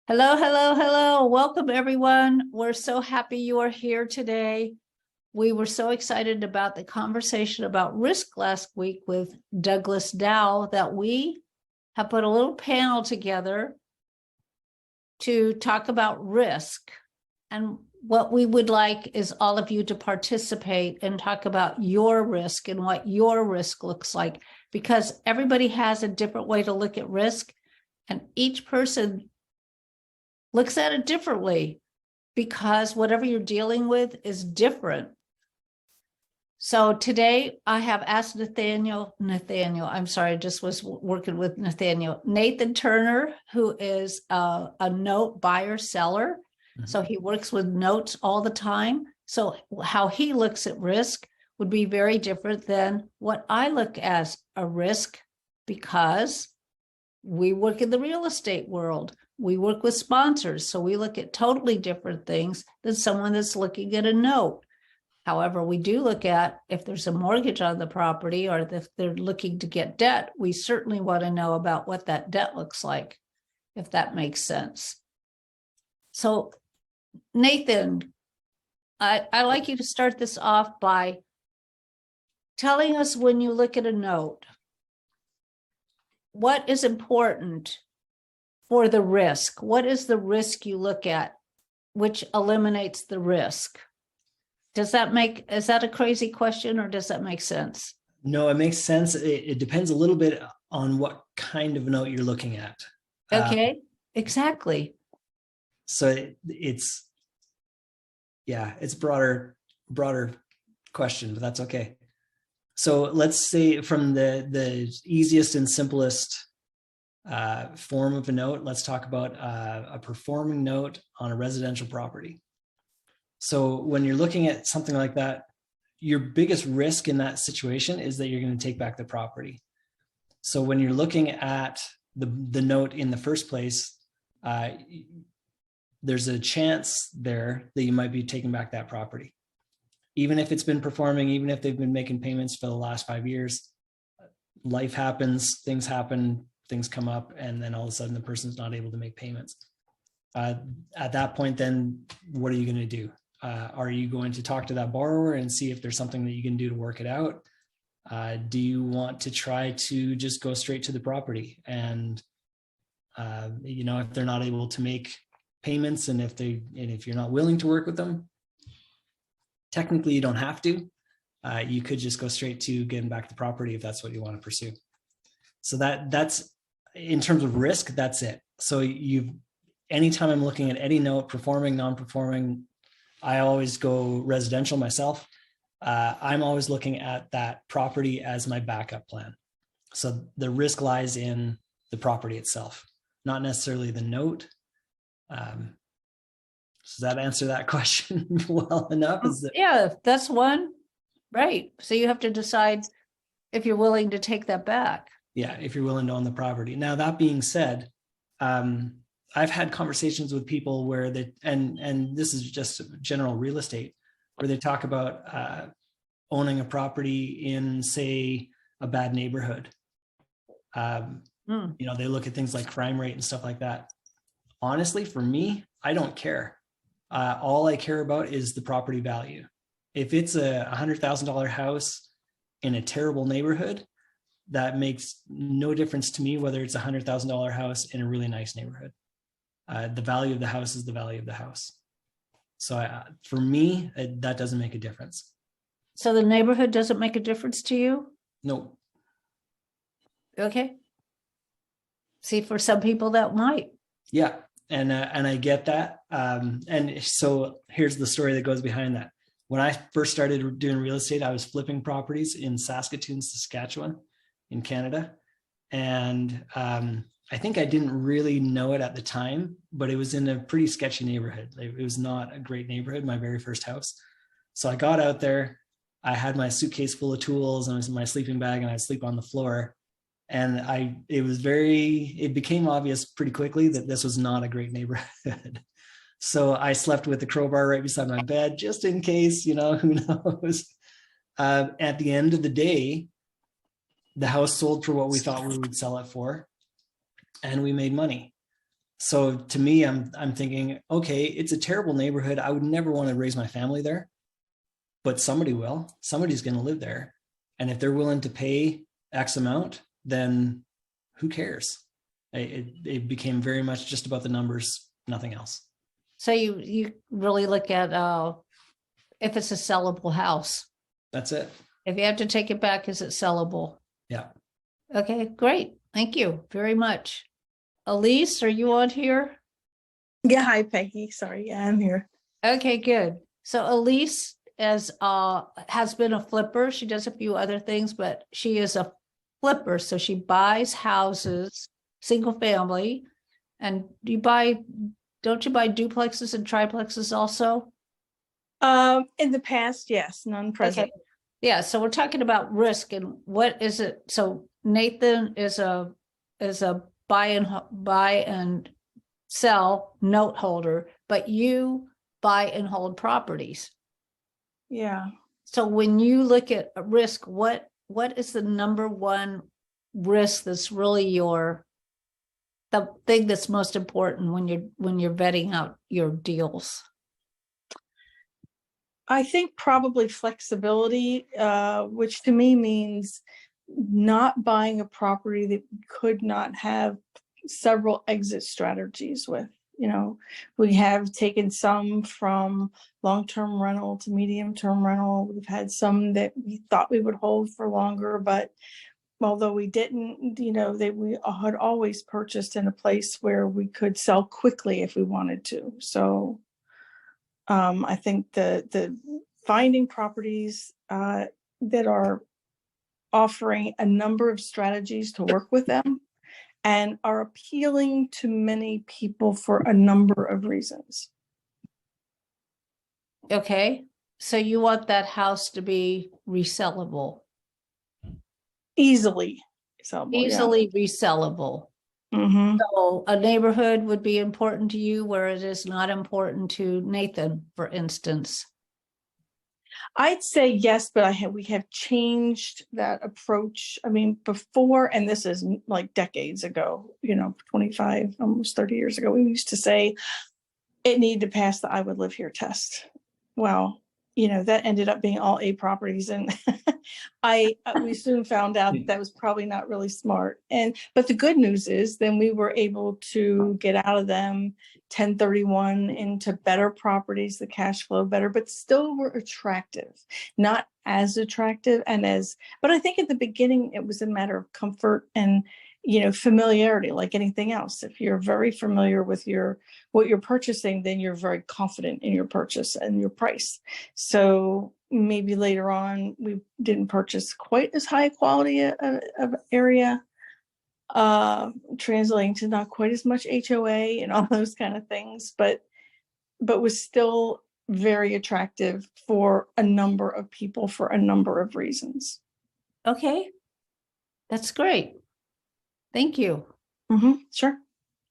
Hello, hello, hello. Welcome, everyone. We're so happy you are here today. We were so excited about the conversation about risk last week with Douglas Dow that we have put a little panel together to talk about risk. And what we would like is all of you to participate and talk about your risk and what your risk looks like, because everybody has a different way to look at risk, and each person looks at it differently because whatever you're dealing with is different. So today I have asked I'm sorry, I just was working with Nathan Turner, who is a note buyer seller. Mm-hmm. So he works with notes all the time. So how he looks at risk would be very different than what I look as a risk, because we work in the real estate world. We work with sponsors, so we look at totally different things than someone that's looking at a note. However, we do look at if there's a mortgage on the property or if they're looking to get debt, we certainly want to know about what that debt looks like, if that makes sense. So, Nathan, I'd like you to start this off by telling us, when you look at a note, what is important for the risk? What is the risk you look at, which eliminates the risk? Is that a crazy question, or does that make sense? No, it makes sense. It depends a little bit on what kind of note you're looking at. Okay, exactly. So it's broader question, but that's okay. So let's say from the easiest and simplest form of a note, let's talk about a performing note on a residential property. So when you're looking at something like that, your biggest risk in that situation is that you're going to take back the property. So when you're looking at the note in the first place, there's a chance there that you might be taking back that property. Even if it's been performing, even if they've been making payments for the last 5 years, life happens, things happen, things come up, and then all of a sudden the person's not able to make payments. At that point, then what are you going to do? Are you going to talk to that borrower and see if there's something that you can do to work it out? Do you want to try to just go straight to the property? And if they're not able to make payments, and if you're not willing to work with them, technically you don't have to. You could just go straight to getting back the property if that's what you want to pursue. So that's in terms of risk, that's it. So anytime I'm looking at any note, performing, non-performing, I always go residential myself. I'm always looking at that property as my backup plan. So the risk lies in the property itself, not necessarily the note. Does that answer that question well enough? Yeah, that's one. Right. So you have to decide if you're willing to take that back. Yeah, if you're willing to own the property. Now, that being said, I've had conversations with people where and this is just general real estate, where they talk about owning a property in, say, a bad neighborhood. They look at things like crime rate and stuff like that. Honestly, for me, I don't care. All I care about is the property value. If it's a $100,000 house in a terrible neighborhood, that makes no difference to me whether it's a $100,000 house in a really nice neighborhood. The value of the house is the value of the house. So for me, that doesn't make a difference. So the neighborhood doesn't make a difference to you? No. Okay. See, for some people that might. Yeah, and I get that. And so here's the story that goes behind that. When I first started doing real estate, I was flipping properties in Saskatoon, Saskatchewan, in Canada. And I think I didn't really know it at the time, but it was in a pretty sketchy neighborhood. It was not a great neighborhood, my very first house. So I got out there, I had my suitcase full of tools and my sleeping bag, and I'd sleep on the floor. And it became obvious pretty quickly that this was not a great neighborhood. So I slept with the crowbar right beside my bed, just in case, who knows. At the end of the day, the house sold for what we thought we would sell it for, and we made money. So to me, I'm thinking, okay, it's a terrible neighborhood. I would never want to raise my family there, but somebody will. Somebody's going to live there. And if they're willing to pay X amount, then who cares? It became very much just about the numbers, nothing else. So you really look at if it's a sellable house. That's it. If you have to take it back, is it sellable? Yeah. Okay, great. Thank you very much. Elise, are you on here? Yeah, hi Peggy. Sorry, yeah, I'm here. Okay, good. So Elise has been a flipper. She does a few other things, but she is a flipper. So she buys houses, single family, and don't you buy duplexes and triplexes also? In the past, yes, none present. Okay. Yeah, so we're talking about risk and what is it? So Nathan is a buy and sell note holder, but you buy and hold properties. Yeah. So when you look at a risk, what is the number one risk that's really the thing that's most important when you're vetting out your deals? I think probably flexibility, which to me means not buying a property that could not have several exit strategies with. You know, we have taken some from long-term rental to medium-term rental. We've had some that we thought we would hold for longer, but although we didn't, we had always purchased in a place where we could sell quickly if we wanted to. So I think the finding properties that are offering a number of strategies to work with them and are appealing to many people for a number of reasons. Okay, so you want that house to be resellable. Easily sellable. Easily resellable. Mm-hmm. So a neighborhood would be important to you where it is not important to Nathan, for instance. I'd say yes, but we have changed that approach. I mean, before, and this is like decades ago, 25, almost 30 years ago, we used to say it needed to pass the I would live here test. Well, that ended up being all A properties. And we soon found out that was probably not really smart. But the good news is then we were able to get out of them 1031 into better properties, the cash flow better, but still were attractive, not as attractive but I think at the beginning it was a matter of comfort and, familiarity, like anything else. If you're very familiar with what you're purchasing, then you're very confident in your purchase and your price. So maybe later on, we didn't purchase quite as high quality of area, translating to not quite as much HOA and all those kind of things, but was still very attractive for a number of people for a number of reasons. Okay, that's great. Thank you. Mm-hmm, sure.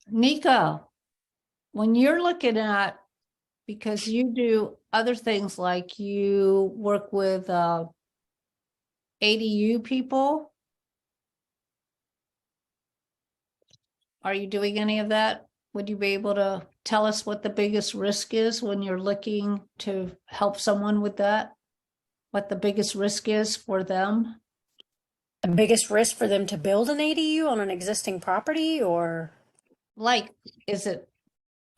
Nika, when you're looking at, because you do other things like you work with ADU people, are you doing any of that? Would you be able to tell us what the biggest risk is when you're looking to help someone with that? What the biggest risk is for them? The biggest risk for them to build an ADU on an existing property, or Like,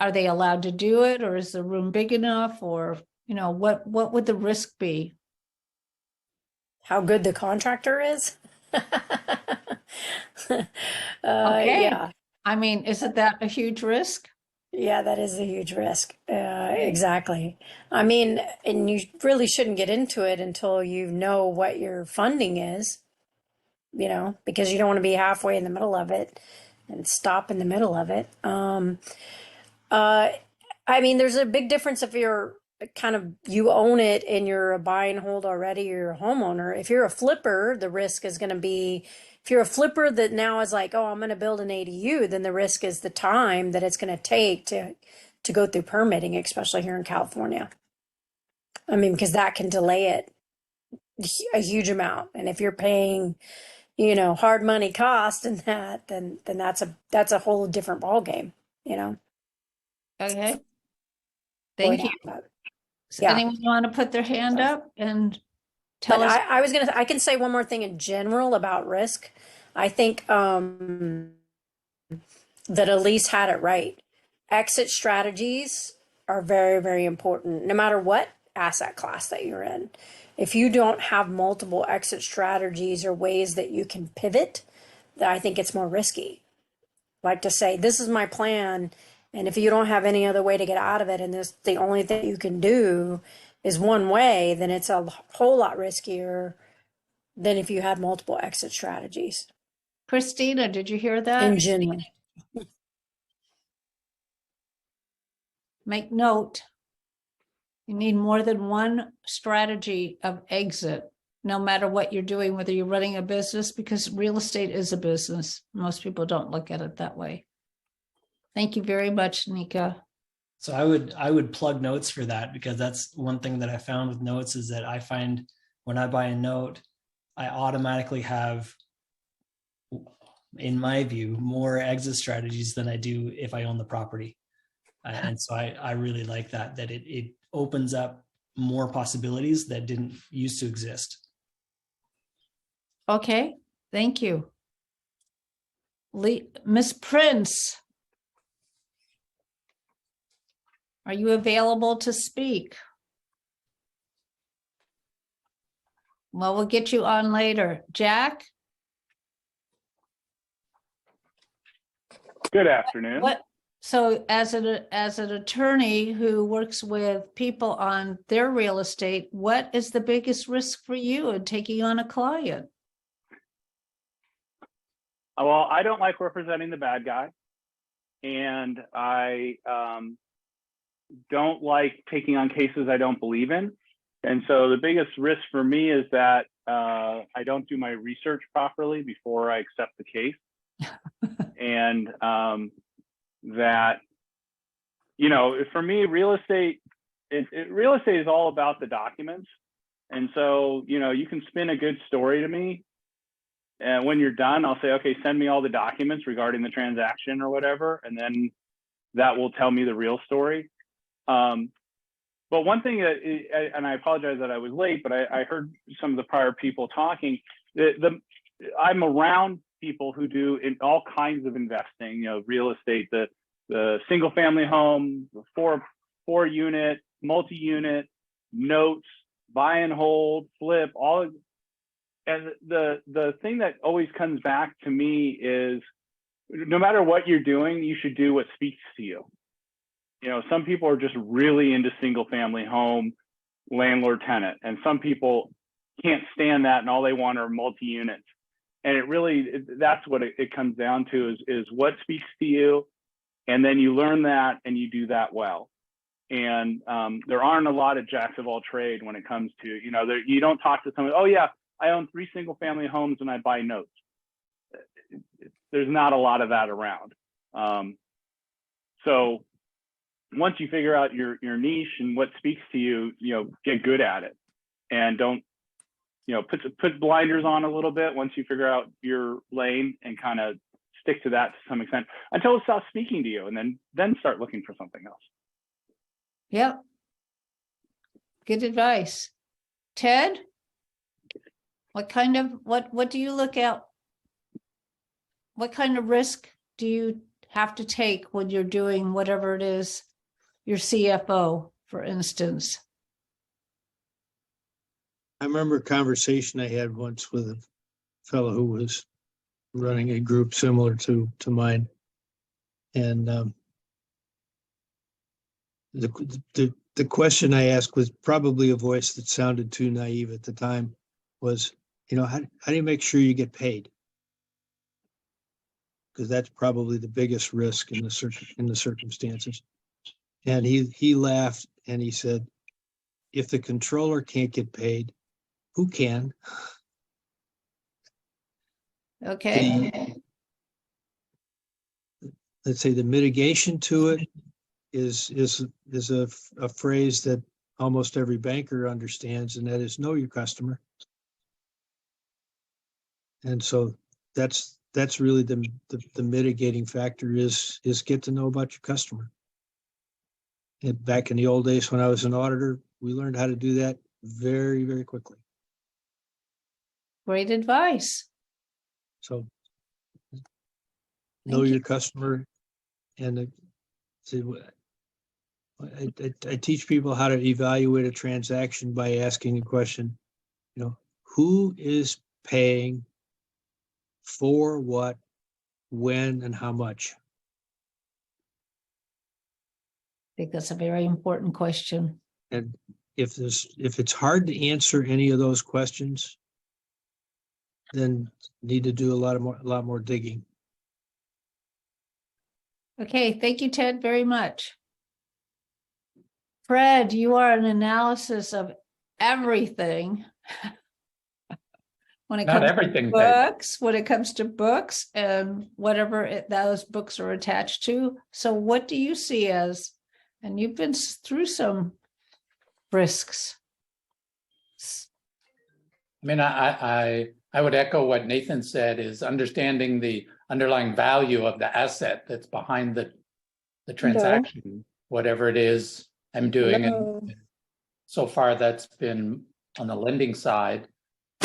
are they allowed to do it, or is the room big enough, or, what would the risk be? how good the contractor is? Okay. Yeah. I mean, isn't that a huge risk? Yeah, that is a huge risk. Exactly. I mean, and you really shouldn't get into it until you know what your funding is, because you don't want to be halfway in the middle of it and stop in the middle of it. I mean, there's a big difference if you're you own it and you're a buy and hold already, or you're a homeowner. If you're a flipper, the risk is going to be, if you're a flipper that now is like, oh, I'm going to build an ADU, then the risk is the time that it's going to take to go through permitting, especially here in California. I mean, because that can delay it a huge amount. And if you're paying, hard money cost and that, then that's a whole different ballgame. you know. Okay. avoid Thank you. that. Does Yeah. anyone want to put their hand up and tell But us? I can say one more thing in general about risk. I think that Elise had it right. Exit strategies are very, very important, no matter what asset class that you're in. If you don't have multiple exit strategies or ways that you can pivot, then I think it's more risky. Like to say, this is my plan, and if you don't have any other way to get out of it, and this the only thing you can do is one way, then it's a whole lot riskier than if you had multiple exit strategies Christina, did you hear that? in general. Make note. You need more than one strategy of exit, no matter what you're doing, whether you're running a business, because real estate is a business. Most people don't look at it that way. Thank you very much, Nika. So I would plug notes for that, because that's one thing that I found with notes is that I find when I buy a note, I automatically have, in my view, more exit strategies than I do if I own the property. And so I really like that it opens up more possibilities that didn't used to exist. Okay, thank you. Miss Prince, are you available to speak? Well, we'll get you on later. Jack? Good afternoon. What? So as an attorney who works with people on their real estate, what is the biggest risk for you in taking on a client? Well, I don't like representing the bad guy, and I don't like taking on cases I don't believe in. And so the biggest risk for me is that I don't do my research properly before I accept the case. And that, you know, for me, real estate is all about the documents. And so, you know, you can spin a good story to me, and when you're done, I'll say, okay, send me all the documents regarding the transaction or whatever, and then that will tell me the real story. But one thing that, and I apologize that I was late, but I heard some of the prior people talking. I'm around people who do in all kinds of investing, you know, real estate, the single family home, the four unit, multi-unit, notes, buy and hold, flip, all. And the thing that always comes back to me is, no matter what you're doing, you should do what speaks to you. You know, some people are just really into single family home, landlord tenant, and some people can't stand that, and all they want are multi-units. And that's what it comes down to is what speaks to you. And then you learn that and you do that well. And there aren't a lot of jacks of all trade when it comes to, you know, you don't talk to someone, oh yeah, I own 3 single family homes and I buy notes. There's not a lot of that around. So once you figure out your niche and what speaks to you, you know, get good at it, and don't, you know, put blinders on a little bit once you figure out your lane, and kind of stick to that to some extent until it stops speaking to you, and then start looking for something else. Yep. Good advice. Ted? What do you look at? What kind of risk do you have to take when you're doing whatever it is, your CFO, for instance? I remember a conversation I had once with a fellow who was running a group similar to mine. And the question I asked, with probably a voice that sounded too naive at the time, was, you know, how do you make sure you get paid? Because that's probably the biggest risk in the circumstances. And he laughed and he said, if the controller can't get paid, who can? Okay. Let's say the mitigation to it is a phrase that almost every banker understands, and that is know your customer. And so that's that's really the mitigating factor is get to know about your customer. And back in the old days when I was an auditor, we learned how to do that very, very quickly. Great advice. So Thank know you. your customer, and I teach people how to evaluate a transaction by asking a question, who is paying for what, when, and how much? I think that's a very important question. And if it's hard to answer any of those questions, then need to do a lot more digging. Okay, thank you, Ted, very much. Fred, you are an analysis of everything. When it Not comes everything, to Peg. books, when it comes to books and whatever those books are attached to. So what do you see as, and you've been through some risks. I mean, I would echo what Nathan said, is understanding the underlying value of the asset that's behind the transaction, whatever it is I'm doing. Hello. And so far that's been on the lending side,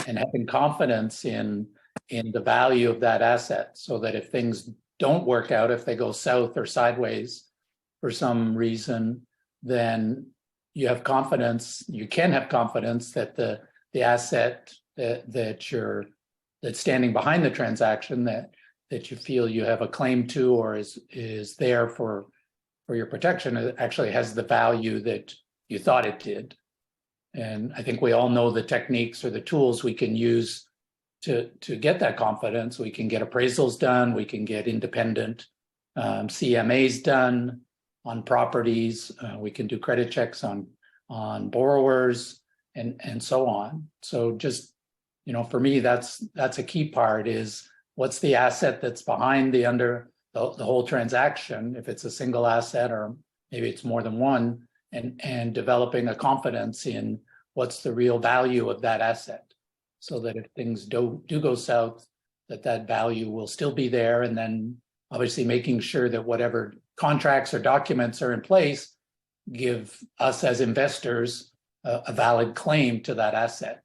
and having confidence in the value of that asset, so that if things don't work out, if they go south or sideways for some reason, then you have confidence, you can have confidence that the asset that's standing behind the transaction, that you feel you have a claim to, or is there for your protection, it actually has the value that you thought it did. And I think we all know the techniques or the tools we can use to get that confidence. We can get appraisals done, we can get independent CMAs done on properties, we can do credit checks on borrowers, and so on. So just, for me, that's a key part, is what's the asset that's behind the whole transaction, if it's a single asset or maybe it's more than one, and developing a confidence in what's the real value of that asset, so that if things do go south, that value will still be there. And then obviously making sure that whatever contracts or documents are in place give us as investors a valid claim to that asset,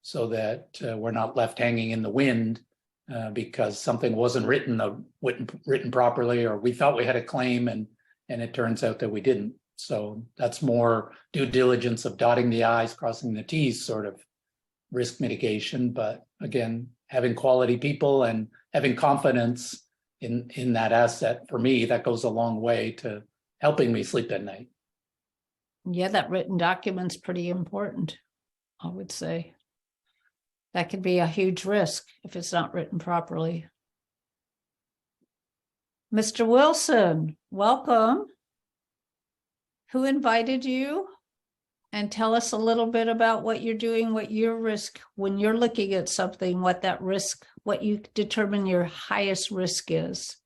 so that we're not left hanging in the wind because something wasn't written properly, or we thought we had a claim and it turns out that we didn't. So that's more due diligence of dotting the I's, crossing the T's sort of risk mitigation. But again, having quality people and having confidence in that asset, for me, that goes a long way to helping me sleep at night. Yeah, that written document's pretty important, I would say. That could be a huge risk if it's not written properly. Mr. Wilson, welcome. Who invited you? And tell us a little bit about what you're doing, what your risk, when you're looking at something, what that risk, what you determine your highest risk is.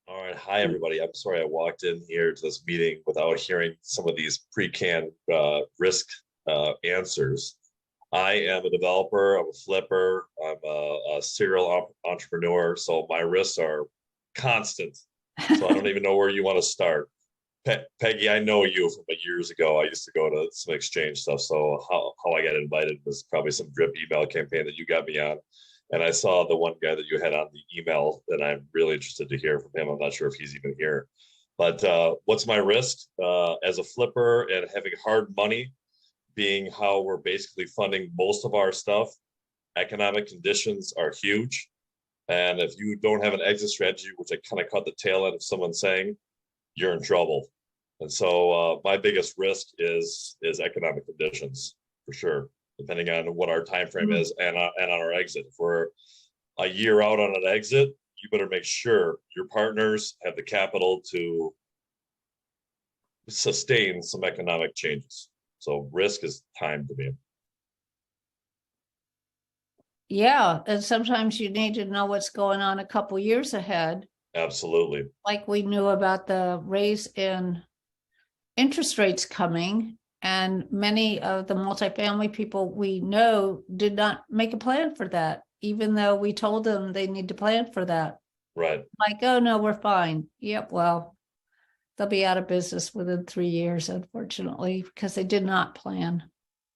All right. Hi, everybody. I'm sorry I walked in here to this meeting without hearing some of these pre-canned risk answers. I am a developer. I'm a flipper. I'm a serial entrepreneur. So my risks are constant. So I don't even know where you want to start. Peggy, I know you from years ago. I used to go to some exchange stuff. So how I got invited was probably some drip email campaign that you got me on. And I saw the one guy that you had on the email, and I'm really interested to hear from him. I'm not sure if he's even here. But what's my risk as a flipper and having hard money, being how we're basically funding most of our stuff? Economic conditions are huge. And if you don't have an exit strategy, which I kind of caught the tail end of someone saying, you're in trouble. And so my biggest risk is economic conditions, for sure, depending on what our time frame is and on our exit. If we're a year out on an exit, you better make sure your partners have the capital to sustain some economic changes. So risk is time to me. Yeah, and sometimes you need to know what's going on a couple years ahead. Absolutely. Like we knew about the raise in interest rates coming, and many of the multifamily people we know did not make a plan for that. even though we told them they need to plan for that. Right. Like, oh, no, we're fine. Yep, well, they'll be out of business within 3 years, unfortunately, because they did not plan.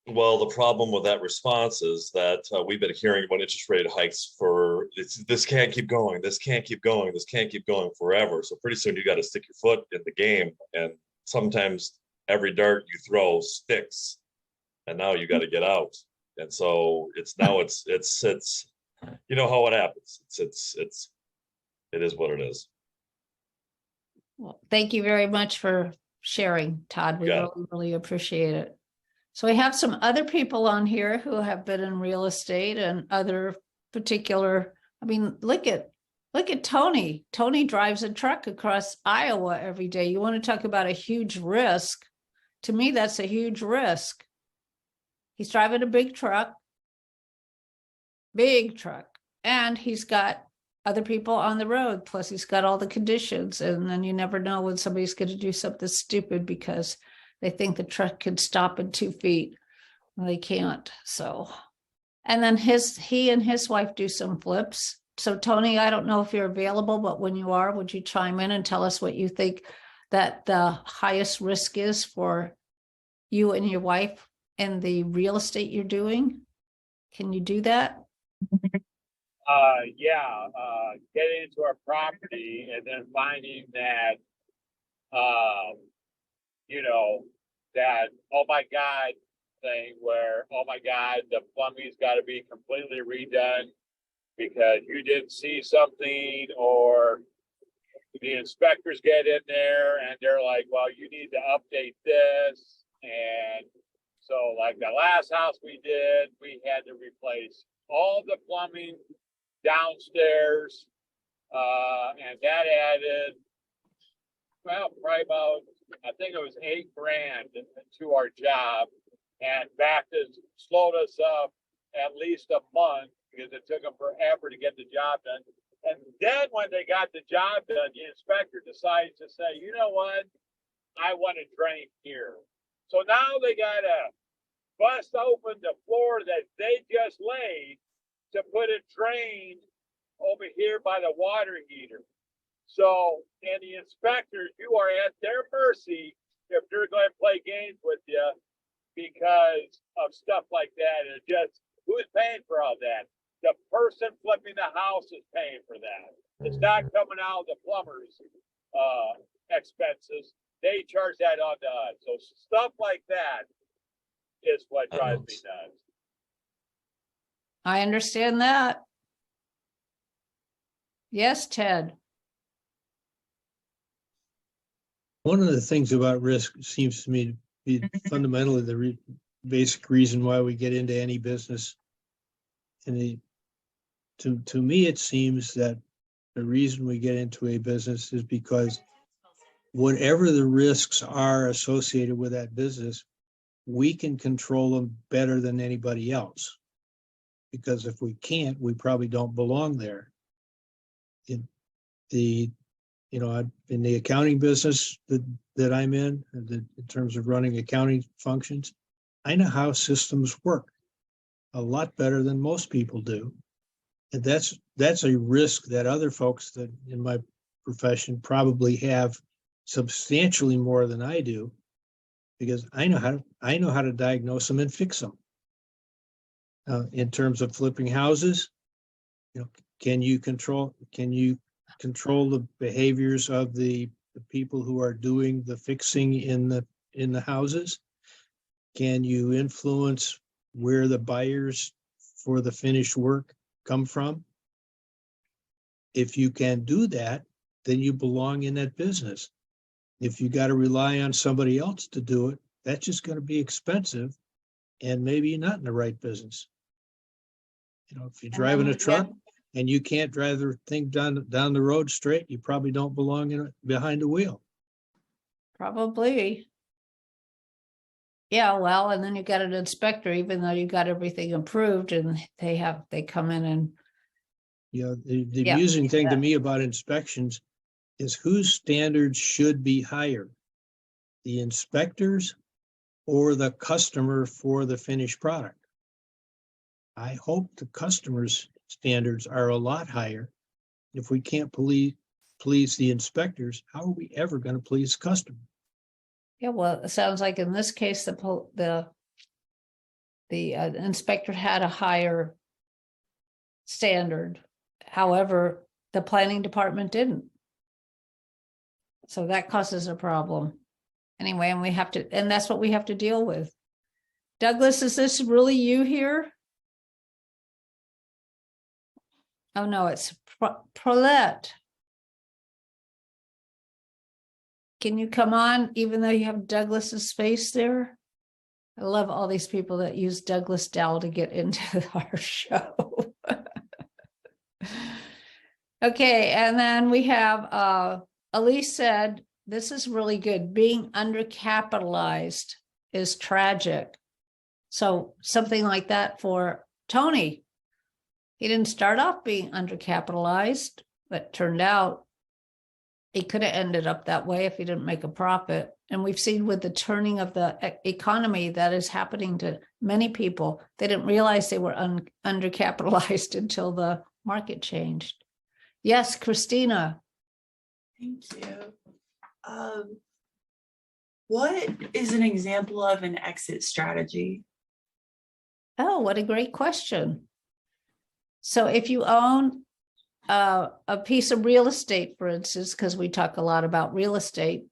Well, the problem with that response is that we've been hearing about interest rate hikes for this can't keep going. This can't keep going. This can't keep going forever. So pretty soon you got to stick your foot in the game. And sometimes every dart you throw sticks, and now you got to get out. And so it's you know how it happens. It is what it is. Well, thank you very much for sharing, Todd. We Got really, really appreciate it. So we have some other people on here who have been in real estate and other particular, I mean, look at Tony. Tony drives a truck across Iowa every day. You want to talk about a huge risk? To me, that's a huge risk. He's driving a big truck, and he's got other people on the road. Plus he's got all the conditions, and then you never know when somebody's going to do something stupid because they think the truck can stop in 2 feet. Well, they can't. So, and then he and his wife do some flips. So Tony, I don't know if you're available, but when you are, would you chime in and tell us what you think that the highest risk is for you and your wife in the real estate you're doing? Can you do that? Getting into our property and then finding that, that, oh my God thing where, oh my God, the plumbing's got to be completely redone because you didn't see something, or the inspectors get in there and they're like, well, you need to update this. And so like the last house we did, we had to replace all the plumbing downstairs, and that added, well, probably about, I think it was $8,000 to our job, and slowed us up at least a month because it took them forever to get the job done. And then when they got the job done, the inspector decides to say, you know what, I want to drain here. So now they got to bust open the floor that they just laid to put a drain over here by the water heater. So, and the inspectors, you are at their mercy if they're going to play games with you because of stuff like that. And just, who's paying for all that? The person flipping the house is paying for that. It's not coming out of the plumber's expenses. They charge that on to us. So stuff like that is what drives me nuts. I understand that. Yes, Ted. One of the things about risk seems to me to be fundamentally the basic reason why we get into any business. And to me, it seems that the reason we get into a business is because whatever the risks are associated with that business, we can control them better than anybody else. Because if we can't, we probably don't belong there. In the accounting business that I'm in terms of running accounting functions, I know how systems work a lot better than most people do. And that's a risk that other folks that in my profession probably have substantially more than I do, because I know how to diagnose them and fix them. In terms of flipping houses, can you control the behaviors of the people who are doing the fixing in the houses? Can you influence where the buyers for the finished work come from? If you can do that, then you belong in that business. If you got to rely on somebody else to do it, that's just going to be expensive, and maybe you're not in the right business. If you're driving a truck and you can't drive the thing down the road straight, you probably don't belong behind the wheel. Probably. Yeah, well, and then you got an inspector, even though you got everything approved, and they come in and. The amusing thing to me about inspections is whose standards should be higher, the inspectors or the customer for the finished product. I hope the customers standards are a lot higher. If we can't please the inspectors, how are we ever going to please the customer? Yeah, well, it sounds like in this case, the inspector had a higher standard. However, the planning department didn't. So that causes a problem. Anyway, and that's what we have to deal with. Douglas, is this really you here? Oh, no, it's Prolette. Can you come on, even though you have Douglas's face there? I love all these people that use Douglas Dowell to get into our show. Okay, and then we have Elise said, this is really good. Being undercapitalized is tragic. So something like that for Tony. He didn't start off being undercapitalized, but turned out he could have ended up that way if he didn't make a profit. And we've seen with the turning of the economy that is happening to many people. They didn't realize they were undercapitalized until the market changed. Yes, Christina. Thank you. What is an example of an exit strategy? Oh, what a great question. So if you own a piece of real estate, for instance, because we talk a lot about real estate,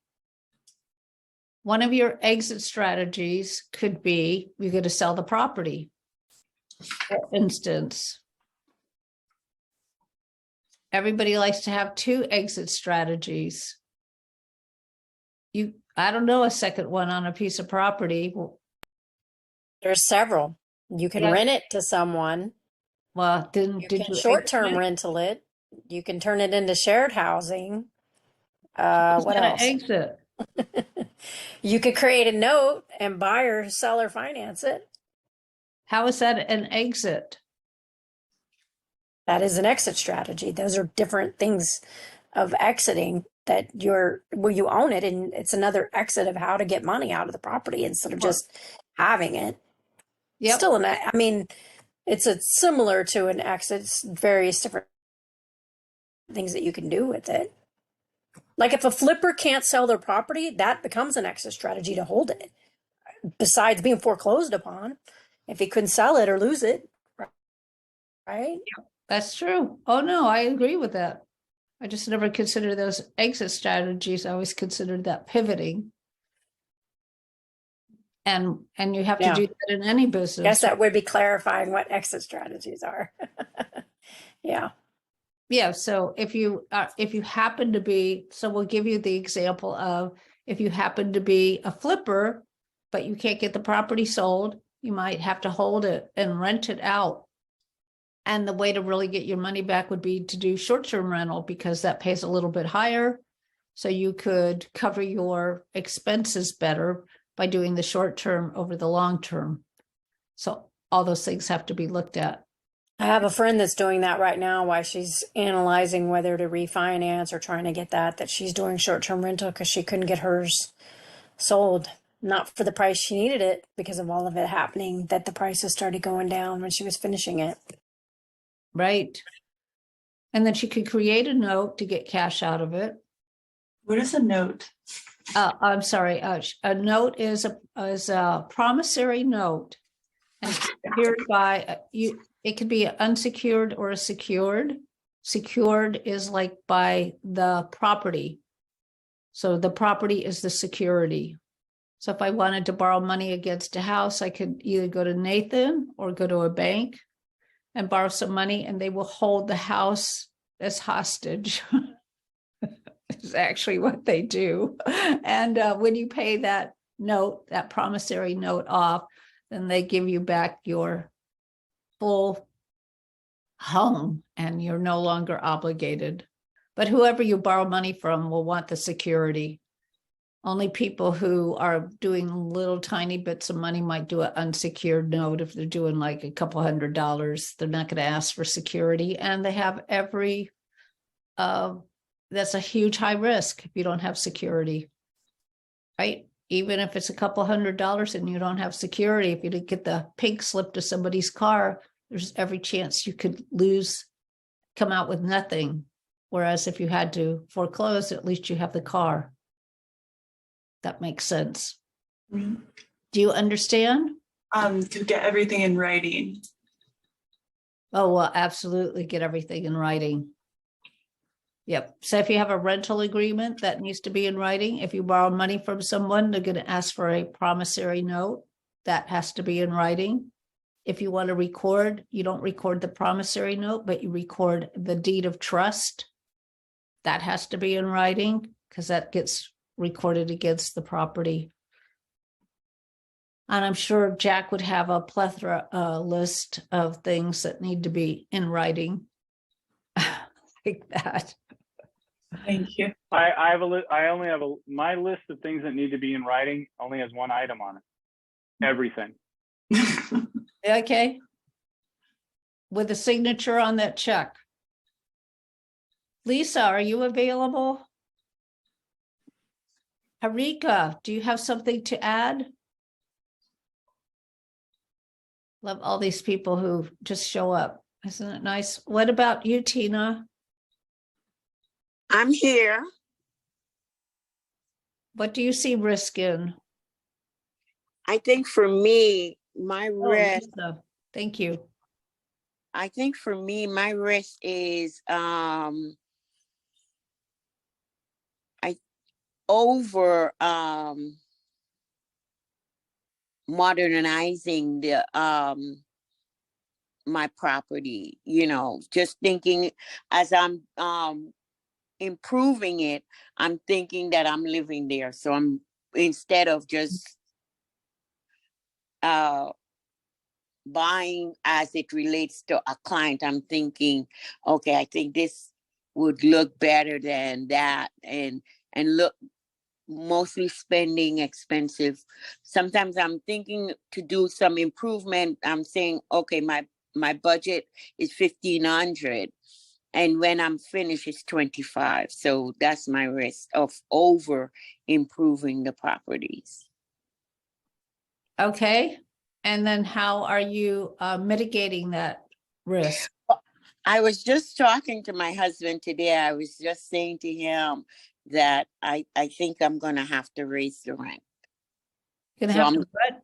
one of your exit strategies could be you're going to sell the property, for instance. Everybody likes to have two exit strategies. I don't know a second one on a piece of property. There's several. You can rent it to someone. Well, You did can you short-term exit? rental it. You can turn it into shared housing. Who's What gonna else? exit? You could create a note and buy or sell or finance it. How is that an exit? That is an exit strategy. Those are different things of exiting that you own it, and it's another exit of how to get money out of the property instead of just having it. Yep. Still, it's similar to an exit. It's various different things that you can do with it. Like if a flipper can't sell their property, that becomes an exit strategy to hold it. Besides being foreclosed upon, if he couldn't sell it or lose it, right? That's true. Oh, no, I agree with that. I just never considered those exit strategies. I always considered that pivoting. And you have to do that in any business. Guess that would be clarifying what exit strategies are. Yeah. Yeah. So if you happen to be, so we'll give you the example of if you happen to be a flipper, but you can't get the property sold, you might have to hold it and rent it out. And the way to really get your money back would be to do short-term rental because that pays a little bit higher. So you could cover your expenses better by doing the short term over the long term. So all those things have to be looked at. I have a friend that's doing that right now while she's analyzing whether to refinance or trying to get that she's doing short-term rental because she couldn't get hers sold. Not for the price she needed it because of all of it happening, that the prices started going down when she was finishing it. Right. And then she could create a note to get cash out of it. What is a note? I'm sorry. A note is a promissory note. And secured by you. It could be unsecured or a secured. Secured is like by the property. So the property is the security. So if I wanted to borrow money against a house, I could either go to Nathan or go to a bank and borrow some money, and they will hold the house as hostage. Is actually what they do. And when you pay that note, that promissory note off, then they give you back your full home and you're no longer obligated. But whoever you borrow money from will want the security. Only people who are doing little tiny bits of money might do an unsecured note. If they're doing like a couple $100, they're not going to ask for security. And they have that's a huge high risk if you don't have security, right? Even if it's a couple $100 and you don't have security, if you didn't get the pink slip to somebody's car, there's every chance you could come out with nothing. Whereas if you had to foreclose, at least you have the car. That makes sense. Mhm. Do you understand? To get everything in writing. Oh, well, absolutely get everything in writing. Yep. So if you have a rental agreement, that needs to be in writing. If you borrow money from someone, they're going to ask for a promissory note. That has to be in writing. If you want to record, you don't record the promissory note, but you record the deed of trust. That has to be in writing because that gets recorded against the property. And I'm sure Jack would have a plethora list of things that need to be in writing like that. Thank you. I have I only have my list of things that need to be in writing only has one item on it. Everything. Okay. With a signature on that check. Lisa, are you available? Harika, do you have something to add? Love all these people who just show up. Isn't it nice? What about you, Tina? I'm here. What do you see risk in? I think for me, my Oh, risk, Lisa, thank you. I think for me, my risk is I over modernizing the my property, you know, just thinking as I'm improving it, I'm thinking that I'm living there. So I'm instead of just buying as it relates to a client, I'm thinking, okay, I think this would look better than that, and look, mostly spending expensive. Sometimes I'm thinking to do some improvement. I'm saying, okay, my budget is 1,500, and when I'm finished, it's 25. So that's my risk of over improving the properties. Okay. And then how are you mitigating that risk? I was just talking to my husband today. I was just saying to him that I think I'm going to have to raise the rent. Gonna So have to what?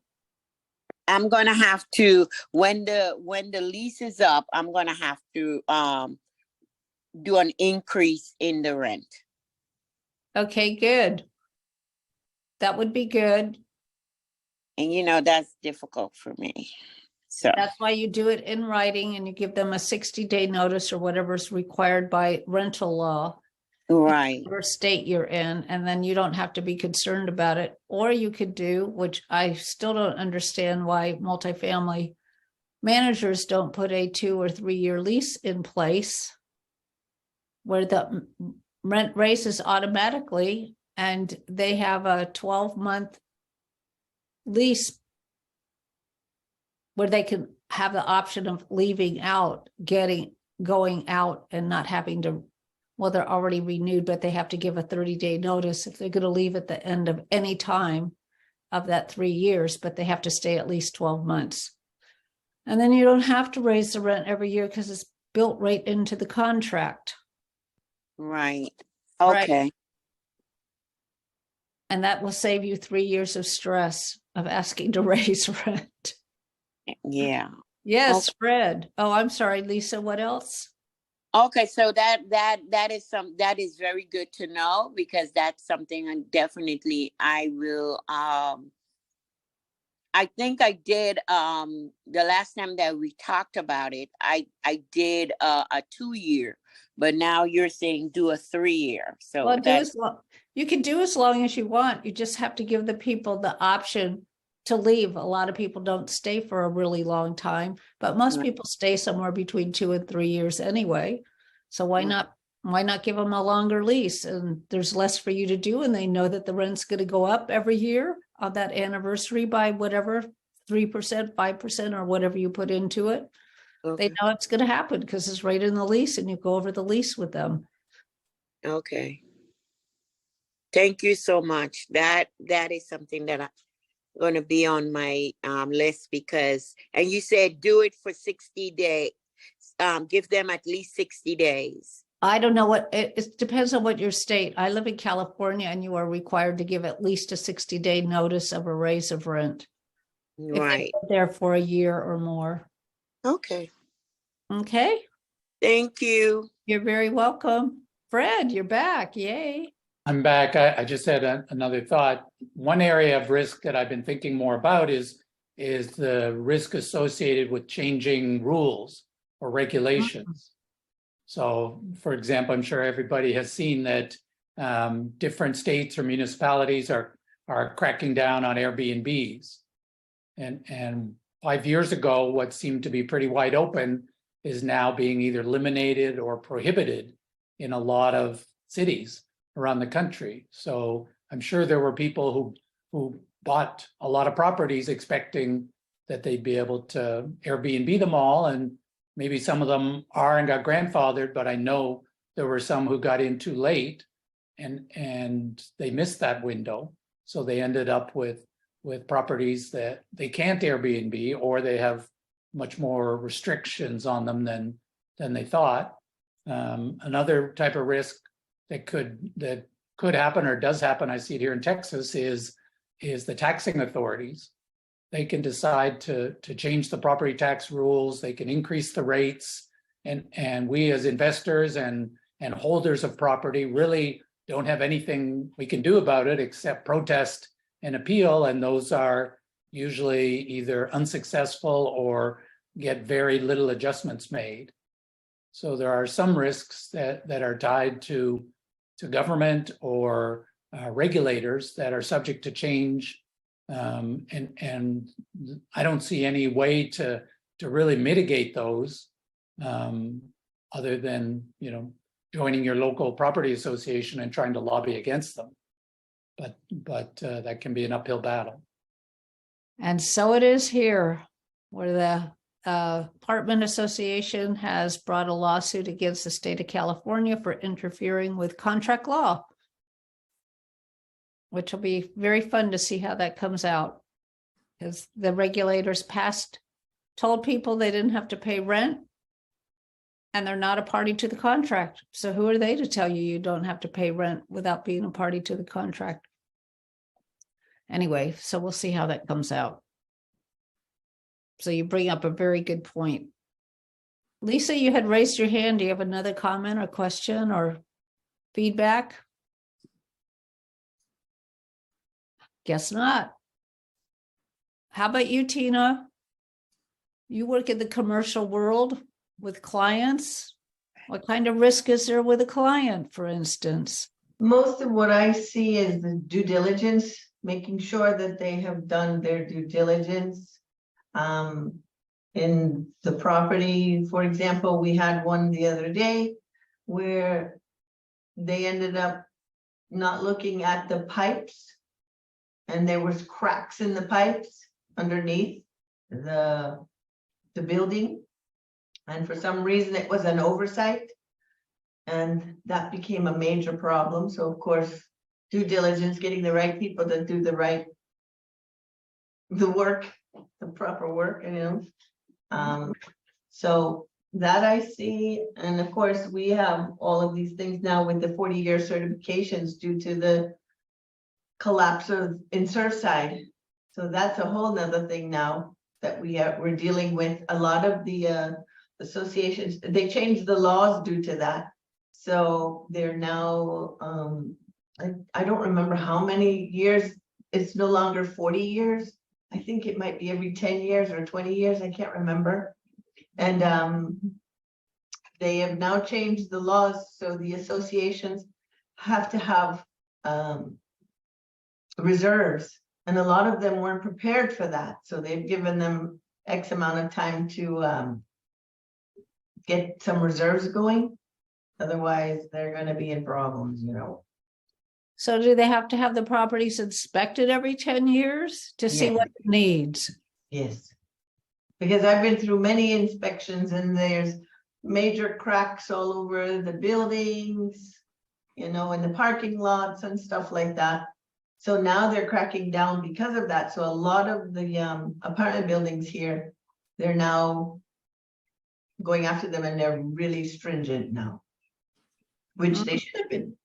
I'm going to have to, when the lease is up, I'm going to have to do an increase in the rent. Okay, good. That would be good. And you know, that's difficult for me. So That's why you do it in writing and you give them a 60-day notice or whatever is required by rental law. right. Whatever state you're in, and then you don't have to be concerned about it. Or you could do, which I still don't understand why multifamily managers don't put a 2 or 3 year lease in place where the rent raises automatically and they have a 12-month lease where they can have the option of leaving out, going out and not having to, well, they're already renewed, but they have to give a 30-day notice if they're going to leave at the end of any time of that 3 years, but they have to stay at least 12 months. And then you don't have to raise the rent every year because it's built right into the contract. Right. Right. Okay. And that will save you 3 years of stress of asking to raise rent. Yeah. Yes, Okay. Fred. Oh, I'm sorry, Lisa. What else? Okay, so that is very good to know, because that's something I will I think I did the last time that we talked about it, I did a 2 year, but now you're saying do a 3 year. So Well, that you can do as long as you want. You just have to give the people the option to leave. A lot of people don't stay for a really long time, but most Right. people stay somewhere between 2 and 3 years anyway. So why not give them a longer lease? And there's less for you to do, and they know that the rent's going to go up every year on that anniversary by whatever 3%, 5%, or whatever you put into it. okay. They know it's going to happen because it's right in the lease, and you go over the lease with them. Okay. Thank you so much. That is something that going to be on my list because, and you said do it for 60 days. Give them at least 60 days. I don't know what, it depends on what your state. I live in California and you are required to give at least a 60-day notice of a raise of rent. If they've Right. been there for a year or more. Okay. Okay, Thank you. you're very welcome. Fred, you're back. Yay. I'm back. I just had another thought. One area of risk that I've been thinking more about is the risk associated with changing rules or regulations. So, for example, I'm sure everybody has seen that different states or municipalities are cracking down on Airbnbs. And 5 years ago, what seemed to be pretty wide open is now being either eliminated or prohibited in a lot of cities around the country. So I'm sure there were people who bought a lot of properties expecting that they'd be able to Airbnb them all, and maybe some of them are and got grandfathered, but I know there were some who got in too late and they missed that window. So they ended up with properties that they can't Airbnb, or they have much more restrictions on them than they thought. Another type of risk that could happen or does happen, I see it here in Texas, is the taxing authorities. They can decide to change the property tax rules. They can increase the rates, and we as investors and holders of property really don't have anything we can do about it except protest and appeal, and those are usually either unsuccessful or get very little adjustments made. So there are some risks that are tied to government or regulators that are subject to change. And I don't see any way to really mitigate those other than, joining your local property association and trying to lobby against them. But that can be an uphill battle. And so it is here, where the apartment association has brought a lawsuit against the state of California for interfering with contract law, which will be very fun to see how that comes out, because the regulators told people they didn't have to pay rent, and they're not a party to the contract. So who are they to tell you don't have to pay rent without being a party to the contract? Anyway, so we'll see how that comes out. So you bring up a very good point. Lisa, you had raised your hand. Do you have another comment or question or feedback? Guess not. How about you, Tina? You work in the commercial world with clients. What kind of risk is there with a client, for instance? Most of what I see is the due diligence, making sure that they have done their due diligence in the property. For example, we had one the other day where they ended up not looking at the pipes, and there was cracks in the pipes underneath the building. And for some reason, it was an oversight, and that became a major problem. So of course, due diligence, getting the right people to do the proper work, so that I see. And of course, we have all of these things now with the 40-year certifications due to the collapse in Surfside. So that's a whole nother thing now that we're dealing with. A lot of the associations, they changed the laws due to that. So they're now, I don't remember how many years. It's no longer 40 years. I think it might be every 10 years or 20 years. I can't remember. And they have now changed the laws. So the associations have to have reserves. And a lot of them weren't prepared for that. So they've given them X amount of time to get some reserves going. Otherwise, they're going to be in problems, So do they have to have the properties inspected every 10 years to see Yeah. what it needs? Yes. Because I've been through many inspections and there's major cracks all over the buildings, in the parking lots and stuff like that. So now they're cracking down because of that. So a lot of the apartment buildings here, they're now going after them and they're really stringent now, which they should have been.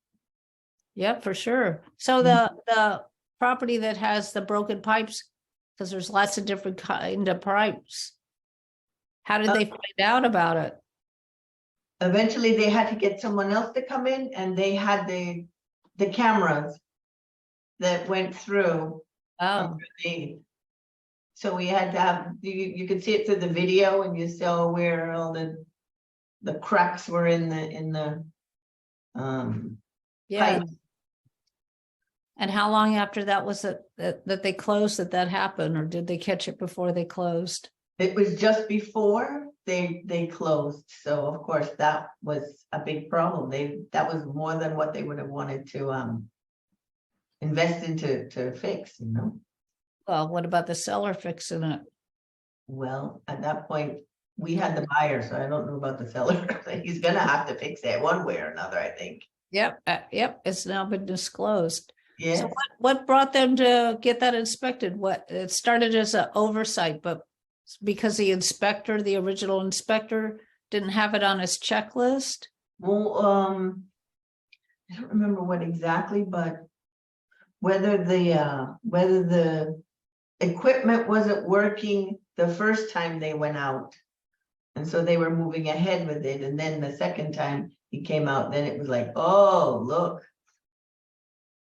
Yeah, for sure. So the property that has the broken pipes, because there's lots of different kind of pipes. How did they find out about it? Eventually they had to get someone else to come in, and they had the cameras that went through. Oh, So we had to have, you could see it through the video, and you saw where all the cracks were in the yeah. pipe. And how long after that was it that they closed that happened, or did they catch it before they closed? It was just before they closed, so of course that was a big problem. That was more than what they would have wanted to invest into to fix, you know. Well, what about the seller fixing it? Well, at that point, we had the buyer, so I don't know about the seller. He's gonna have to fix it one way or another, I think. Yep, yep, it's now been disclosed. Yes. So what brought them to get that inspected? What, it started as an oversight, but because the original inspector didn't have it on his checklist? Well, I don't remember what exactly, but whether the equipment wasn't working the first time they went out. And so they were moving ahead with it. And then the second time he came out, then it was like, oh, look.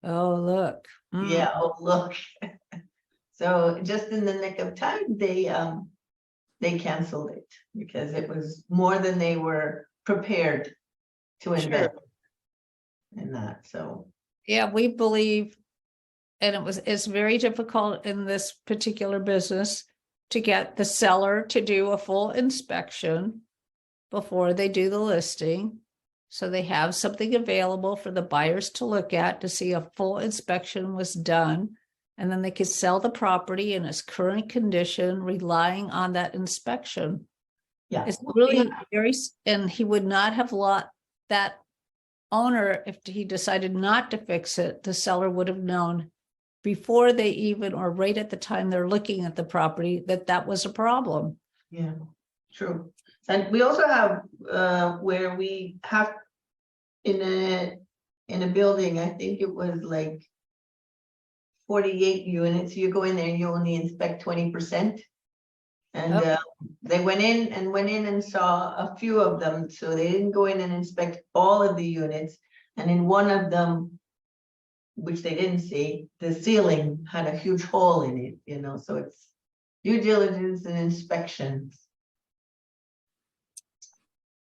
Oh, look. Yeah, oh, look. So just in the nick of time, they canceled it because it was more than they were prepared to invest in that. So Yeah, we believe, and it's very difficult in this particular business to get the seller to do a full inspection before they do the listing. So they have something available for the buyers to look at to see a full inspection was done. And then they could sell the property in its current condition, relying on that inspection. yeah, It's really and he would not have let that owner, if he decided not to fix it, the seller would have known before they even, or right at the time they're looking at the property, that was a problem. yeah, true. And we also have where we have in a building, I think it was like 48 units. You go in there and you only inspect 20%. And they went in and saw a few of them. So they didn't go in and inspect all of the units. And in one of them, which they didn't see, the ceiling had a huge hole in it, you know, so it's due diligence and inspections.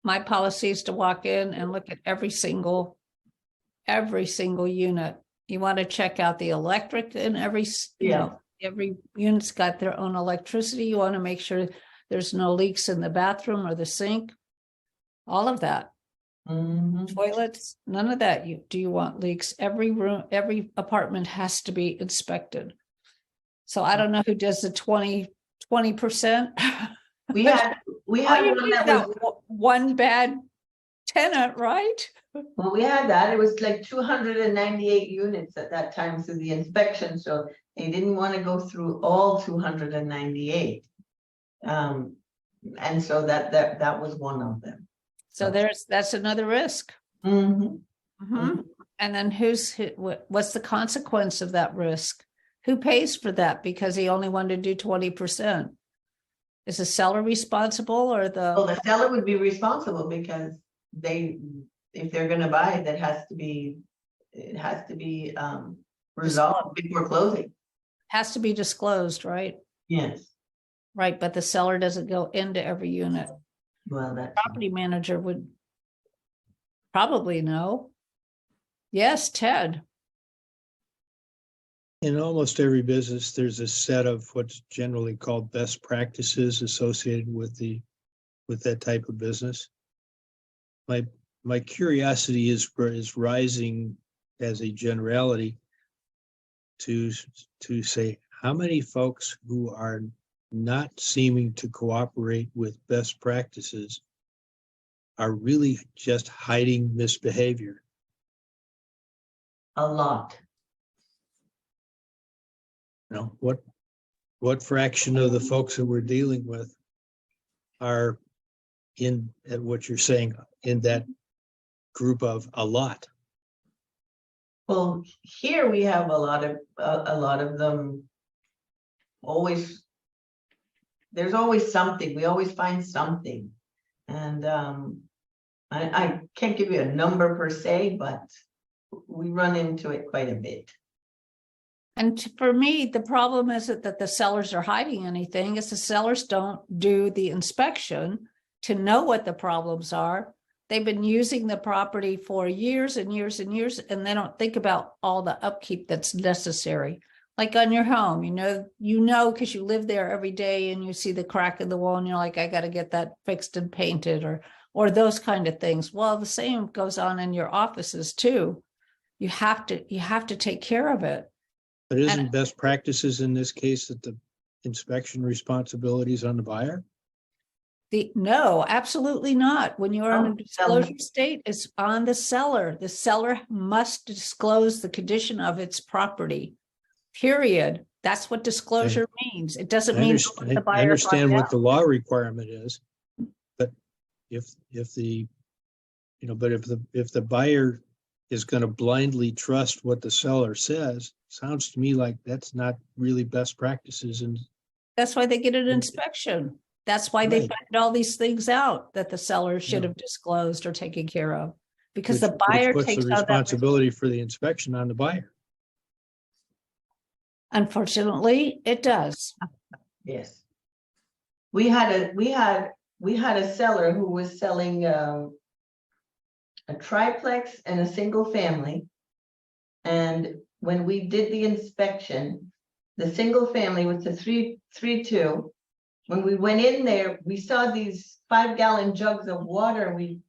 My policy is to walk in and look at every single unit. You want to check out the electric in every, you know, every unit's got their own electricity. You want to make sure there's no leaks in the bathroom or the sink. All of that. Toilets, none of that. Do you want leaks? Every room, every apartment has to be inspected. So I don't know who does the 20%. We had one that was one bad tenant, right? Well, we had that. It was like 298 units at that time through the inspection, so they didn't want to go through all 298. And so that was one of them. So that's another risk. Mm-hmm. Mm-hmm. And then what's the consequence of that risk? Who pays for that because he only wanted to do 20%? Is the seller responsible or Well, the seller would be responsible because if they're going to buy it, it has to be resolved before closing. Has to be disclosed, right? Yes. Right, but the seller doesn't go into every unit. Well, that Property manager would probably know. Yes, Ted. In almost every business, there's a set of what's generally called best practices associated with that type of business. My curiosity is rising as a generality to say how many folks who are not seeming to cooperate with best practices are really just hiding misbehavior. a lot. what fraction of the folks that we're dealing with are in, at what you're saying, in that group of a lot? Well, here we have a lot of them. Always, there's always something. We always find something, and I can't give you a number per se, but we run into it quite a bit. And for me, the problem isn't that the sellers are hiding anything, it's the sellers don't do the inspection to know what the problems are. They've been using the property for years and years and years, and they don't think about all the upkeep that's necessary. Like on your home, you know, because you live there every day and you see the crack in the wall and you're like, I got to get that fixed and painted, or those kind of things. Well, the same goes on in your offices too. You have to take care of it. But isn't best practices in this case that the inspection responsibility is on the buyer? No, absolutely not. When you're on a Oh, disclosure state, it's on the seller. The seller must disclose the condition of its property, period. That's what disclosure means. It doesn't mean the buyer I understand finds what out. the law requirement is, but if the, but if the buyer is going to blindly trust what the seller says, sounds to me like that's not really best practices. And That's why they get an inspection. That's why they Right. find all these things out that the seller should have disclosed or taken care of. Because the which buyer puts takes the on that. responsibility for the inspection on the buyer. Unfortunately, it does. Yes. We had a seller who was selling a triplex and a single family. And when we did the inspection, the single family was the 3-2. When we went in there, we saw these 5-gallon jugs of water. We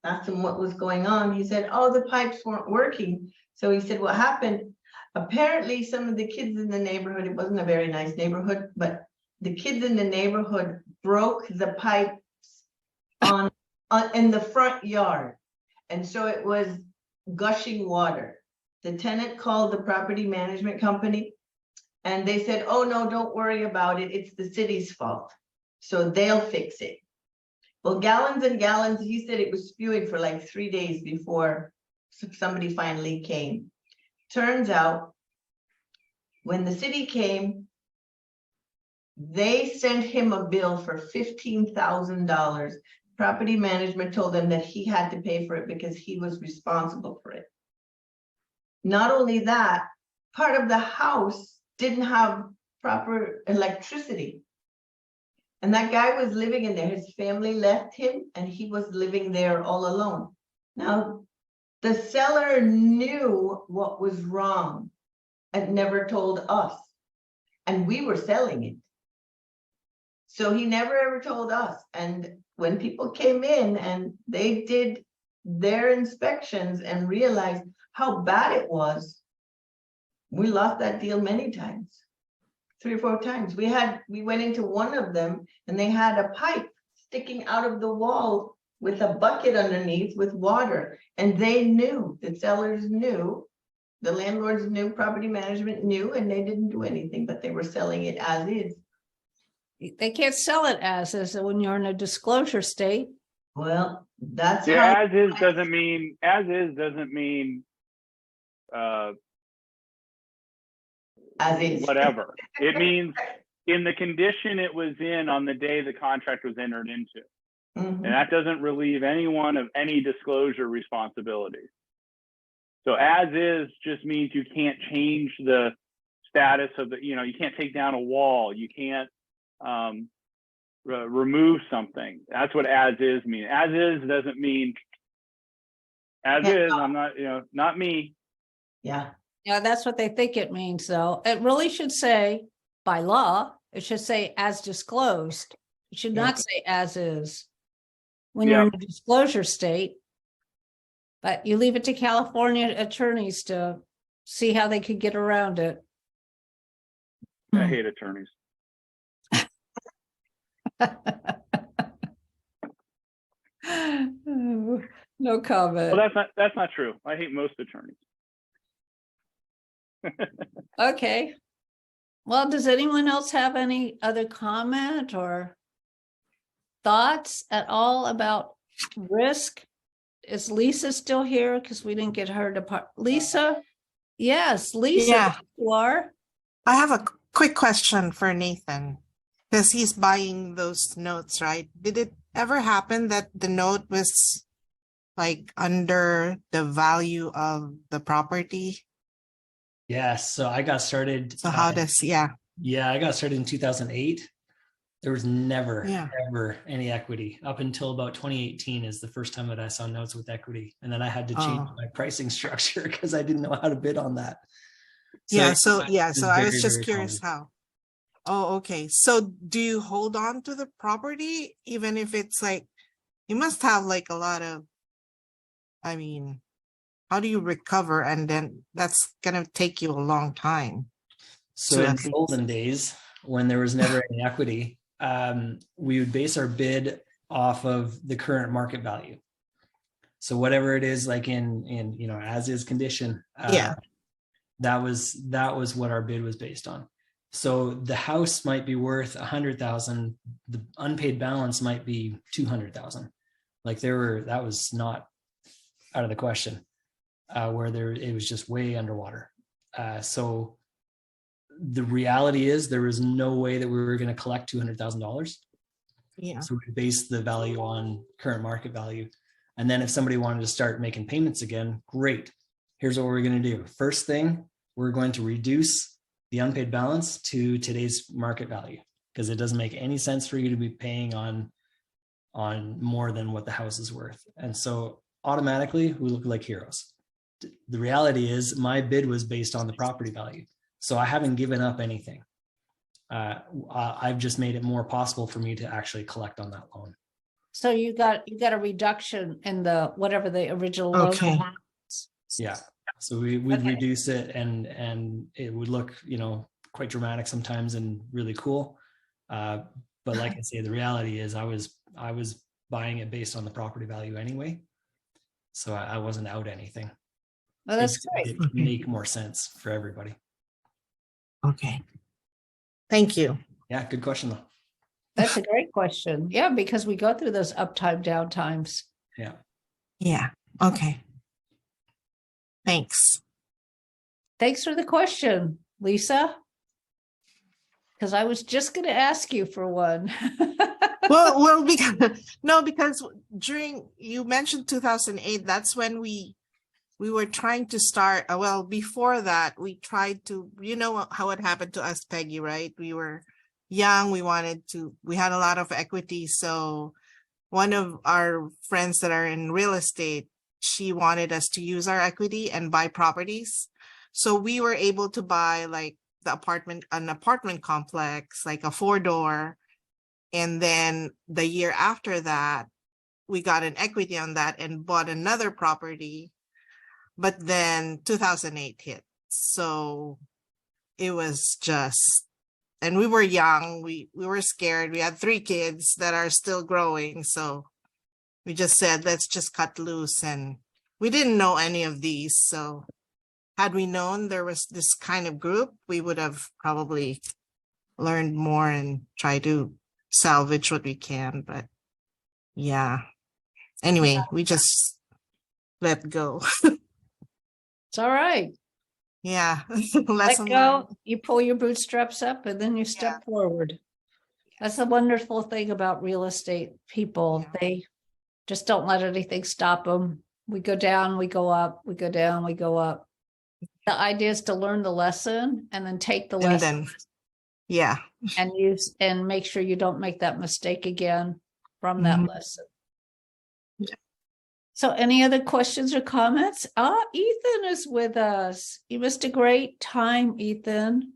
asked him what was going on. He said, oh, the pipes weren't working. So he said, what happened? Apparently some of the kids in the neighborhood, it wasn't a very nice neighborhood, but the kids in the neighborhood broke the pipes on in the front yard. And so it was gushing water. The tenant called the property management company and they said, oh no, don't worry about it. It's the city's fault. So they'll fix it. Well, gallons and gallons, he said it was spewing for like 3 days before somebody finally came. Turns out when the city came, they sent him a bill for $15,000. Property management told him that he had to pay for it because he was responsible for it. Not only that, part of the house didn't have proper electricity. And that guy was living in there. His family left him and he was living there all alone. Now, the seller knew what was wrong and never told us. And we were selling it. So he never ever told us. And when people came in and they did their inspections and realized how bad it was, we lost that deal many times, 3 or 4 times. We went into one of them and they had a pipe sticking out of the wall with a bucket underneath with water. And they knew, the sellers knew, the landlords knew, property management knew, and they didn't do anything, but they were selling it as is. They can't sell it as is when you're in a disclosure state. Well, that's Yeah, how. as is doesn't mean As is. Whatever. It means in the condition it was in on the day the contract was entered into. Mhm. And that doesn't relieve anyone of any disclosure responsibilities. So as is just means you can't change the status of the, you can't take down a wall. You can't remove something. That's what as is means. As is doesn't mean as is. I'm not, not me. Yeah. Yeah, that's what they think it means, though. It really should say, by law, it should say as disclosed. It should not say as is when you're in a disclosure state. But you leave it to California attorneys to see how they could get around it. I hate attorneys. No comment. Well, that's not true. I hate most attorneys. Okay. Well, does anyone else have any other comment or thoughts at all about risk? Is Lisa still here? Because we didn't get her to part. Lisa? Yes, Lisa, Yeah. there you are. I have a quick question for Nathan because he's buying those notes, right? Did it ever happen that the note was like under the value of the property? Yes, so I got started. So how does, yeah, Yeah, I got started in 2008. There was never, Yeah. ever any equity up until about 2018 is the first time that I saw notes with equity. And then I had to change Oh. my pricing structure because I didn't know how to bid on that. yeah, it's so I was very, just very curious common. how. Oh, okay. So do you hold on to the property even if it's like, you must have like a lot of, I mean, how do you recover? And then that's gonna take you a long time. So to in at the least- olden days, when there was never any equity, we would base our bid off of the current market value. So whatever it is, like in as is condition, Yeah. that was what our bid was based on. So the house might be worth 100,000, the unpaid balance might be 200,000. Like that was not out of the question. It was just way underwater. So the reality is there was no way that we were going to collect $200,000. Yeah. So we based the value on current market value. And then if somebody wanted to start making payments again, great. Here's what we're going to do. First thing, we're going to reduce the unpaid balance to today's market value because it doesn't make any sense for you to be paying on more than what the house is worth. And so automatically we look like heroes. The reality is my bid was based on the property value. So I haven't given up anything. I've just made it more possible for me to actually collect on that loan. So you got a reduction in the whatever the original loan Okay. was. Yeah. So we'd reduce it and it would look, quite dramatic sometimes and really cool. But like I say, the reality is I was buying it based on the property value anyway. So I wasn't out anything. Well, that's great. It can make more sense for everybody. Okay. Thank you. Yeah, good question though. That's a great question. Yeah, because we go through those uptime, down times. Yeah. Yeah. Okay. Thanks. Thanks for the question, Lisa. Because I was just going to ask you for one. Well, because during, you mentioned 2008, that's when we were trying to start, well, before that, we tried to, how it happened to us, Peggy, right? We were young, we had a lot of equity. So one of our friends that are in real estate, she wanted us to use our equity and buy properties. So we were able to buy like an apartment complex, like a 4-door. And then the year after that, we got an equity on that and bought another property. But then 2008 hit. So it was just, and we were young, we were scared. We had 3 kids that are still growing. So we just said, let's just cut loose. And we didn't know any of these. So had we known there was this kind of group, we would have probably learned more and try to salvage what we can. But yeah, anyway, we just let go. It's all right. Yeah. Let Lesson go, learned. you pull your bootstraps up and then you step forward. That's the wonderful thing about real estate people. Yeah. They just don't let anything stop them. We go down, we go up, we go down, we go up. The idea is to learn the lesson and then take the And lesson then, yeah. and use and make sure you don't make that mistake again from that Mhm. lesson. Yeah. So any other questions or comments? Ethan is with us. You missed a great time, Ethan.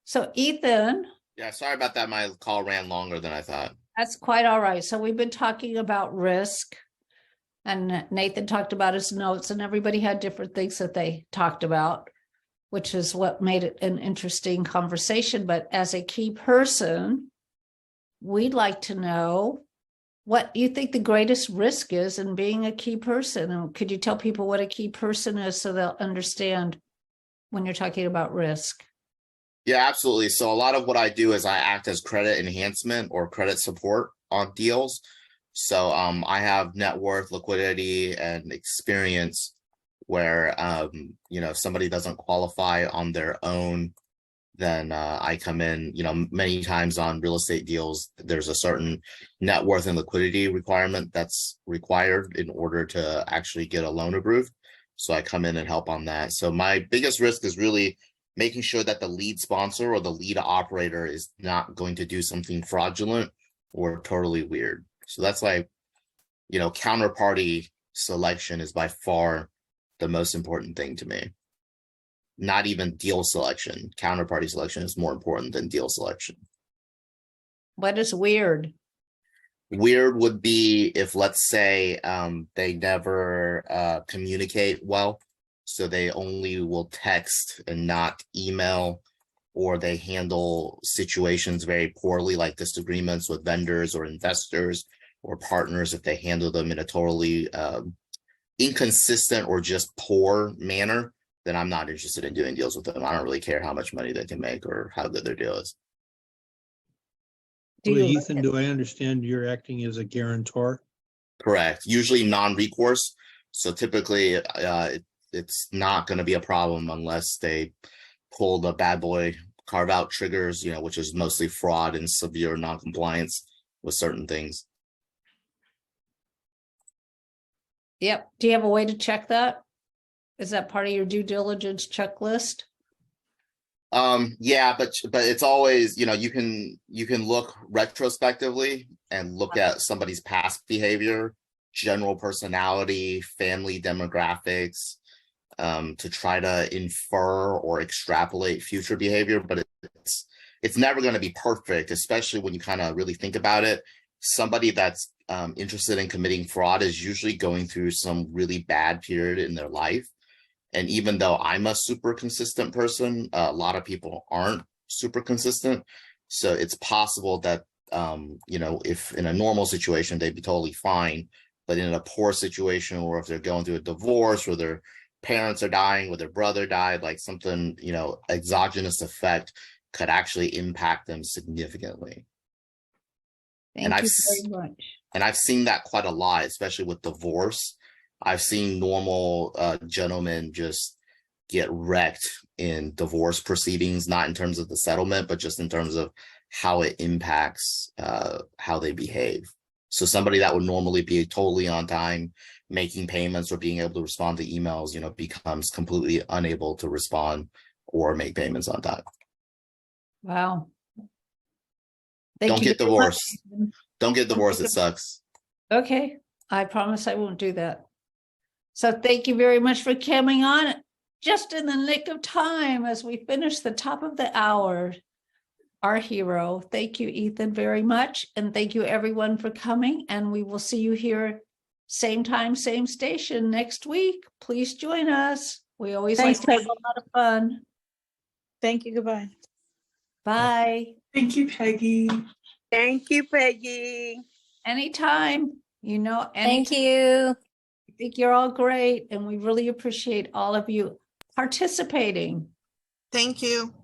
So Ethan, Yeah, sorry about that. My call ran longer than I thought. that's quite all right. So we've been talking about risk and Nathan talked about his notes and everybody had different things that they talked about, which is what made it an interesting conversation. But as a key person, we'd like to know what you think the greatest risk is in being a key person. And could you tell people what a key person is so they'll understand when you're talking about risk? Yeah, absolutely. So a lot of what I do is I act as credit enhancement or credit support on deals. So I have net worth, liquidity, and experience where if somebody doesn't qualify on their own, then I come in, many times on real estate deals, there's a certain net worth and liquidity requirement that's required in order to actually get a loan approved. So I come in and help on that. So my biggest risk is really making sure that the lead sponsor or the lead operator is not going to do something fraudulent or totally weird. So that's like, counterparty selection is by far the most important thing to me. Not even deal selection. Counterparty selection is more important than deal selection. What is weird? Weird would be if, let's say, they never communicate well. So they only will text and not email, or they handle situations very poorly, like disagreements with vendors or investors or partners. If they handle them in a totally inconsistent or just poor manner, then I'm not interested in doing deals with them. I don't really care how much money they can make or how good their deal is. Well, Ethan, do I understand you're acting as a guarantor? Correct. Usually non-recourse. So typically it's not going to be a problem unless they pull the bad boy carve out triggers, which is mostly fraud and severe non-compliance with certain things. Yep. Do you have a way to check that? Is that part of your due diligence checklist? Yeah, but it's always, you can look retrospectively and look at somebody's past behavior, general personality, family demographics, to try to infer or extrapolate future behavior, but it's never going to be perfect, especially when you kind of really think about it. Somebody that's interested in committing fraud is usually going through some really bad period in their life. And even though I'm a super consistent person, a lot of people aren't super consistent. So it's possible that, if in a normal situation, they'd be totally fine. But in a poor situation, or if they're going through a divorce, or their parents are dying, or their brother died, like something, exogenous effect could actually impact them significantly. Thank you very much. And I've seen that quite a lot, especially with divorce. I've seen normal gentlemen just get wrecked in divorce proceedings, not in terms of the settlement, but just in terms of how it impacts how they behave. So somebody that would normally be totally on time, making payments or being able to respond to emails, becomes completely unable to respond or make payments on time. Wow. Don't get divorced. Don't get divorced. It sucks. Okay. I promise I won't do that. So thank you very much for coming on just in the nick of time as we finish the top of the hour. Our hero. Thank you, Ethan, very much. And thank you everyone for coming. And we will see you here same time, same station next week. Please join us. We always like to have a lot of fun. Thank you. Goodbye. Bye. Thank you, Peggy. Thank you, Peggy. Anytime, Thank you. I think you're all great. And we really appreciate all of you participating. Thank you.